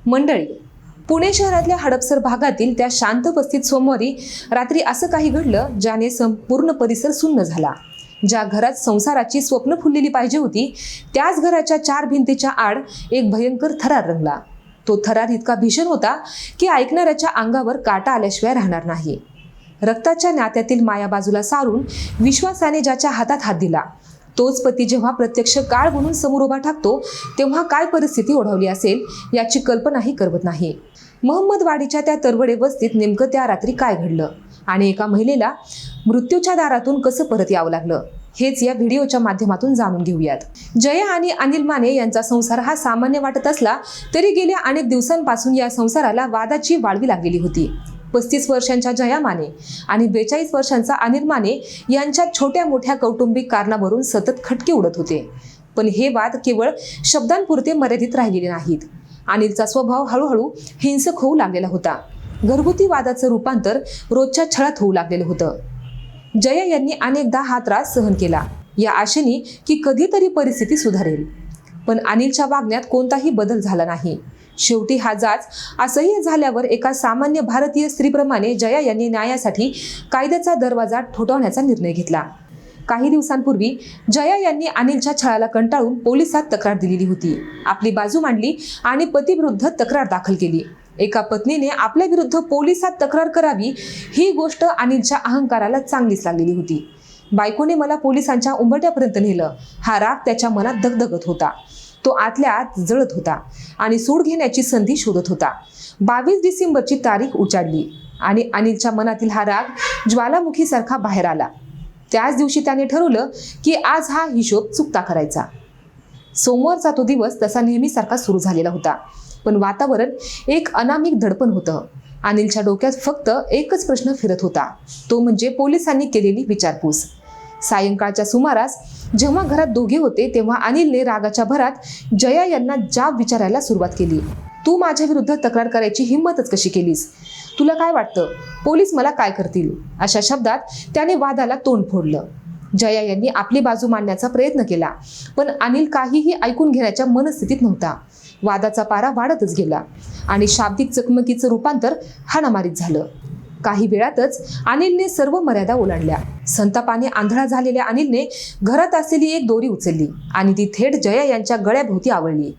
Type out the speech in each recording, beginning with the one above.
मंडळी, पुणे शहरातल्या हडपसर भागातील त्या शांत वस्तीत सोमवारी रात्री असं काही घडलं ज्याने संपूर्ण परिसर सुन्न झाला। ज्या घरात संसाराची स्वप्न फुललेली पाहिजे होती, त्याच घराच्या चार भिंतीच्या आड एक भयंकर थरार रंगला। तो थरार इतका भीषण होता की ऐकणाऱ्याच्या अंगावर काटा आल्याशिवाय राहणार नाही। रक्ताच्या नात्यातील माया बाजूला सारून विश्वासाने ज्याच्या हातात हात दिला, तोच पती जेव्हा प्रत्यक्ष काळ बनून समोर उभा ठाकतो, तेव्हा काय परिस्थिती ओढवली असेल याची कल्पनाही करवत नाही। महम्मदवाडीच्या त्या तरवडे वस्तीत नेमकं त्या रात्री काय घडलं आणि एका महिलेला मृत्यूच्या दारातून कसं परत यावं लागलं, हेच या व्हिडिओच्या माध्यमातून जाणून घेऊयात। जया आणि अनिल माने यांचा संसार हा सामान्य वाटत असला तरी गेल्या अनेक दिवसांपासून या संसाराला वादाची वाळवी लागलेली होती। 35 वर्षांच्या जया माने आणि 42 वर्षांचा अनिल माने यांच्या छोट्या मोठ्या कौटुंबिक कारणावरून सतत खटके उडत होते। पण हे वाद केवळ शब्दांपुरते मर्यादित राहिलेले नाहीत। अनिलचा स्वभाव हळूहळू हिंसक होऊ लागलेला होता। घरगुती वादाचं रूपांतर रोजच्या छळात होऊ लागलेलं होतं। जया यांनी अनेकदा हा त्रास सहन केला, या आशेने की कधीतरी परिस्थिती सुधारेल। पण अनिलच्या वागण्यात कोणताही बदल झाला नाही। शेवटी हा जाच असह्य झाल्यावर एका सामान्य भारतीय स्त्रीप्रमाणे जया यांनी न्यायासाठी कायद्याचा दरवाजा ठोठावण्याचा निर्णय घेतला। काही दिवसांपूर्वी जया यांनी अनिलच्या छळाला कंटाळून पोलिसात तक्रार दिलेली होती। आपली बाजू मांडली आणि पतीविरुद्ध तक्रार दाखल केली। एका पत्नीने आपल्या विरुद्ध पोलिसात तक्रार करावी ही गोष्ट अनिलच्या अहंकाराला चांगलीच लागलेली होती। बायकोने मला पोलिसांच्या उंबरठ्यापर्यंत नेलं, हा राग त्याच्या मनात दगदगत होता। तो आतल्या आत जळत होता आणि सूड घेण्याची संधी शोधत होता। 22 डिसेंबरची तारीख उजाडली आणि अनिलच्या मनातील हा राग ज्वालामुखीसारखा बाहेर आला। त्याच दिवशी त्याने ठरवलं की आज हा हिशोब चुकता करायचा। सोमवारचा तो दिवस तसा नेहमीसारखा सुरू झालेला होता, पण वातावरण एक अनामिक दडपण होतं। अनिलच्या डोक्यात फक्त एकच प्रश्न फिरत होता, तो म्हणजे पोलिसांनी केलेली विचारपूस। सायंकाळच्या सुमारास जेव्हा घरात दोघे होते, तेव्हा अनिलने रागाच्या भरात जया यांना जाब विचारायला सुरुवात केली। तू माझ्या विरुद्ध तक्रार करायची हिंमतच कशी केलीस? तुला काय वाटतं पोलीस मला काय करतील? अशा शब्दात त्याने वादाला तोंड फोडलं। जया यांनी आपली बाजू मांडण्याचा प्रयत्न केला, पण अनिल काहीही ऐकून घेण्याच्या मनस्थितीत नव्हता। वादाचा पारा वाढतच गेला आणि शाब्दिक चकमकीचं रूपांतर हाणामारीत झालं। काही वेळातच अनिलने सर्व मर्यादा ओलांडल्या। संतापाने आंधळा झालेल्या अनिलने घरात असलेली एक दोरी उचलली आणि ती थेट जया यांच्या गळ्याभोवती आवळली।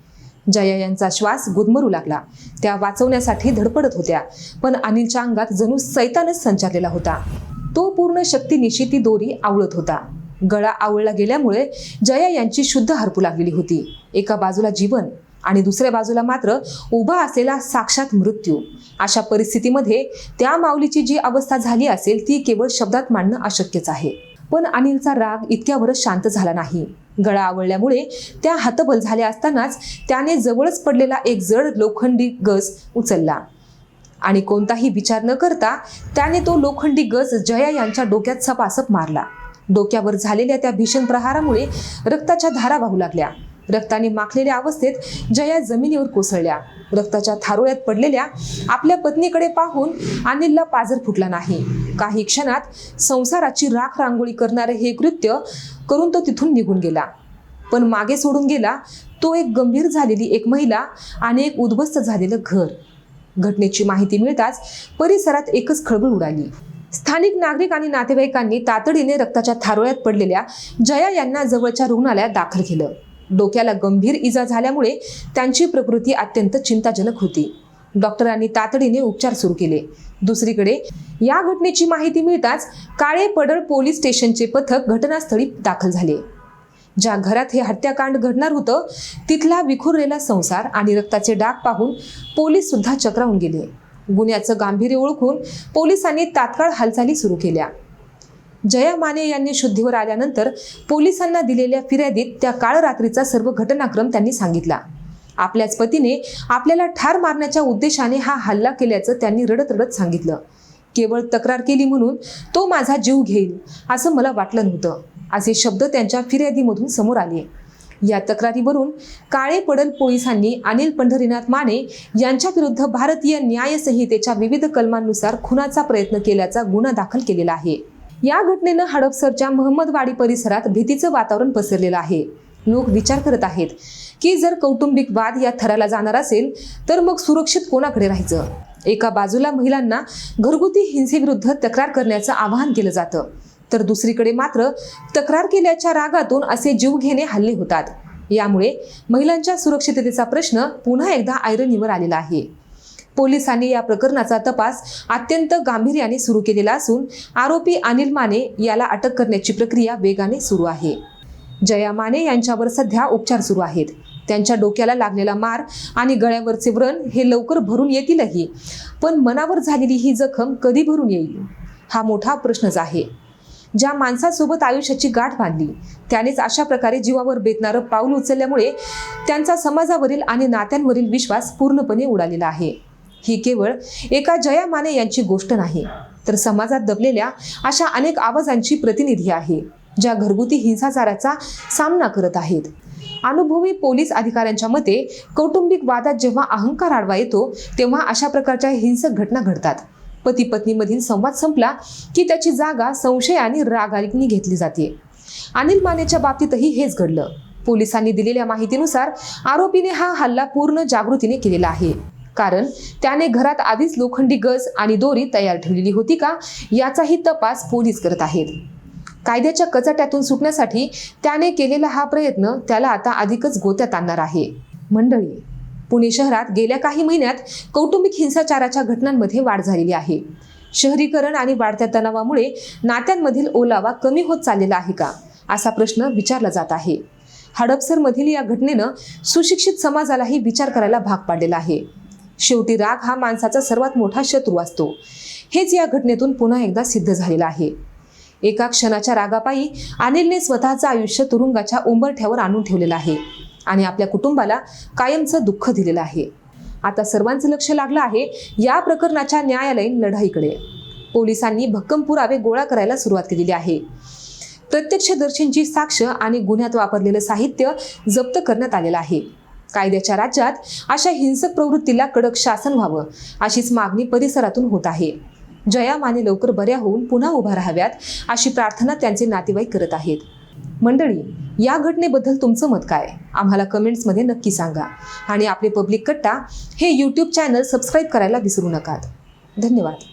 जया यांचा श्वास गुदमरू लागला। त्या वाचवण्यासाठी धडपडत होत्या, पण अनिलच्या अंगात जणू सैतानच संचारलेला होता। तो पूर्ण शक्तीनिशी ती दोरी आवळत होता। गळा आवळला गेल्यामुळे जया यांची शुद्ध हरपू लागलेली होती। एका बाजूला जीवन आणि दुसऱ्या बाजूला मात्र उभा असलेला साक्षात मृत्यू। अशा परिस्थितीमध्ये त्या माऊलीची जी अवस्था झाली असेल ती केवळ शब्दात मांडणं अशक्यच आहे। पण अनिलचा राग इतक्यावरच शांत झाला नाही। गळा आवळल्यामुळे त्या हतबल झाल्या असतानाच त्याने जवळच पडलेला एक जड लोखंडी गज उचलला आणि कोणताही विचार न करता त्याने तो लोखंडी गज जया यांच्या डोक्यात सपासप मारला। डोक्यावर झालेल्या त्या भीषण प्रहारामुळे रक्ताच्या धारा वाहू लागल्या। रक्ताने माखलेल्या अवस्थेत जया जमिनीवर कोसळल्या। रक्ताच्या थारोळ्यात पडलेल्या आपल्या पत्नीकडे पाहून अनिलला पाजर फुटला नाही। काही क्षणात संसाराची राख रांगोळी करणारे हे कृत्य करून तो तिथून निघून गेला, पण मागे सोडून गेला तो एक गंभीर झालेली एक महिला आणि एक उद्ध्वस्त झालेलं घर। घटनेची माहिती मिळताच परिसरात एकच खळबळ उडाली। स्थानिक नागरिक आणि नातेवाईकांनी तातडीने रक्ताच्या थारोळ्यात पडलेल्या जया यांना जवळच्या रुग्णालयात दाखल केलं। डोक्याला गंभीर इजा झाल्यामुळे त्यांची प्रकृती अत्यंत चिंताजनक होती। डॉक्टरांनी तातडीने उपचार सुरू केले। दुसरीकडे या घटनेची माहिती मिळताच काळे पडळ पोलीस स्टेशनचे पथक घटनास्थळी दाखल झाले। ज्या घरात हे हत्याकांड घडणार होतं तिथला विखुरलेला संसार आणि रक्ताचे डाग पाहून पोलीस सुद्धा चक्रावून गेले। गुन्ह्याचं गांभीर्य ओळखून पोलिसांनी तात्काळ हालचाली सुरू केल्या। जया माने यांनी शुद्धीवर आल्यानंतर पोलिसांना दिलेल्या फिर्यादीत त्या काळ रात्रीचा सर्व घटनाक्रम त्यांनी सांगितला। आपल्याच पतीने आपल्याला ठार मारण्याच्या उद्देशाने हा हल्ला केल्याचं त्यांनी रडत रडत सांगितलं। केवळ तक्रार केली म्हणून तो माझा जीव घेईल असं मला वाटलं नव्हतं, असे शब्द त्यांच्या फिर्यादीमधून समोर आले। या तक्रारीवरून काळे पडळ पोलिसांनी अनिल पंढरीनाथ माने यांच्या विरुद्ध भारतीय न्याय संहितेच्या विविध कलमांनुसार खुनाचा प्रयत्न केल्याचा गुन्हा दाखल केलेला आहे। या घटनेनं हडपसरच्या महम्मदवाडी परिसरात भीतीचं वातावरण पसरलेलं आहे। लोक विचार करत आहेत की जर कौटुंबिक वाद या थराला जाणार असेल तर मग सुरक्षित कोणाकडे राहायचं? एका बाजूला महिलांना घरगुती हिंसेविरुद्ध तक्रार करण्याचं आवाहन केलं जातं, तर दुसरीकडे मात्र तक्रार केल्याच्या रागातून असे जीवघेणे हल्ले होतात. यामुळे महिलांच्या सुरक्षिततेचा प्रश्न पुन्हा एकदा ऐरणीवर आलेला आहे. पोलिसांनी या प्रकरणाचा तपास अत्यंत गांभीर्याने सुरू केलेला असून आरोपी अनिल माने याला अटक करण्याची प्रक्रिया वेगाने सुरू आहे. जया माने यांच्यावर सध्या उपचार सुरू आहेत. त्यांच्या डोक्याला लागलेला मार आणि गळ्यावरचे व्रण हे लवकर भरून येतीलही, पण मनावर झालेली ही जखम कधी भरून येईल हा मोठा प्रश्नच आहे. ज्या माणसासोबत आयुष्याची गाठ बांधली त्यानेच अशा प्रकारे जीवावर बेतणारं पाऊल उचलल्यामुळे त्यांचा समाजावरील आणि नात्यांवरील विश्वास पूर्णपणे उडालेला आहे. ही केवळ एका जया माने यांची गोष्ट नाही, तर समाजात दबलेल्या अशा अनेक आवाजांची प्रतिनिधी आहे, ज्या घरगुती हिंसाचाराचा सामना करत आहेत. अनुभवी पोलीस अधिकाऱ्यांच्या मते कौटुंबिक वादात जेव्हा अहंकार आडवा येतो तेव्हा अशा प्रकारच्या हिंसक घटना घडतात. पती पत्नीमधील संवाद संपला की त्याची जागा संशय आणि रागाने घेतली जाते. अनिल मानेच्या बाबतीतही हेच घडलं. पोलिसांनी दिलेल्या माहितीनुसार आरोपीने हा हल्ला पूर्ण जागृतीने केलेला आहे, कारण त्याने घरात आधीच लोखंडी गज आणि दोरी तयार ठेवलेली होती का याचाही तपास पोलीस करत आहेत. कायद्याच्या कचाट्यातून सुटण्यासाठी त्याने केलेला हा प्रयत्न त्याला आता अधिकच गोत्यात आणणार आहे. मंडळी, पुणे शहरात गेल्या काही महिन्यात कौटुंबिक हिंसाचाराच्या घटनांमध्ये वाढ झालेली आहे. शहरीकरण आणि वाढत्या तणावामुळे नात्यांमधील ओलावा कमी होत चाललेला आहे का, असा प्रश्न विचारला जात आहे. हडपसरमधील या घटनेनं सुशिक्षित समाजालाही विचार करायला भाग पाडलेला आहे. शेवटी राग हा माणसाचा सर्वात मोठा शत्रू असतो, हेच या घटनेतून पुन्हा एकदा सिद्ध झालेलं आहे. एका क्षणाच्या रागापायी अनिलने स्वतःचं आयुष्य तुरुंगाच्या उंबरठ्यावर आणून ठेवलेलं आहे आणि आपल्या कुटुंबाला कायमचं दुःख दिलेलं आहे. आता सर्वांचं लक्ष लागलं आहे या प्रकरणाच्या न्यायालयीन लढाईकडे. पोलिसांनी भक्कम पुरावे गोळा करायला सुरुवात केलेली आहे. प्रत्यक्षदर्शींची साक्ष आणि गुन्ह्यात वापरलेलं साहित्य जप्त करण्यात आलेलं आहे. कायद्याच्या राज्यात अशा हिंसक प्रवृत्तीला कडक शासन व्हावं अशीच मागणी परिसरातून होत आहे. जया माने लवकर बऱ्या होऊन पुन्हा उभा राहाव्यात अशी प्रार्थना त्यांचे नातेवाईक करत आहेत. मंडळी, या घटनेबद्दल तुमचं मत काय आम्हाला कमेंट्समध्ये नक्की सांगा आणि आपले पब्लिक कट्टा हे YouTube चॅनल सबस्क्राईब करायला विसरू नका. धन्यवाद.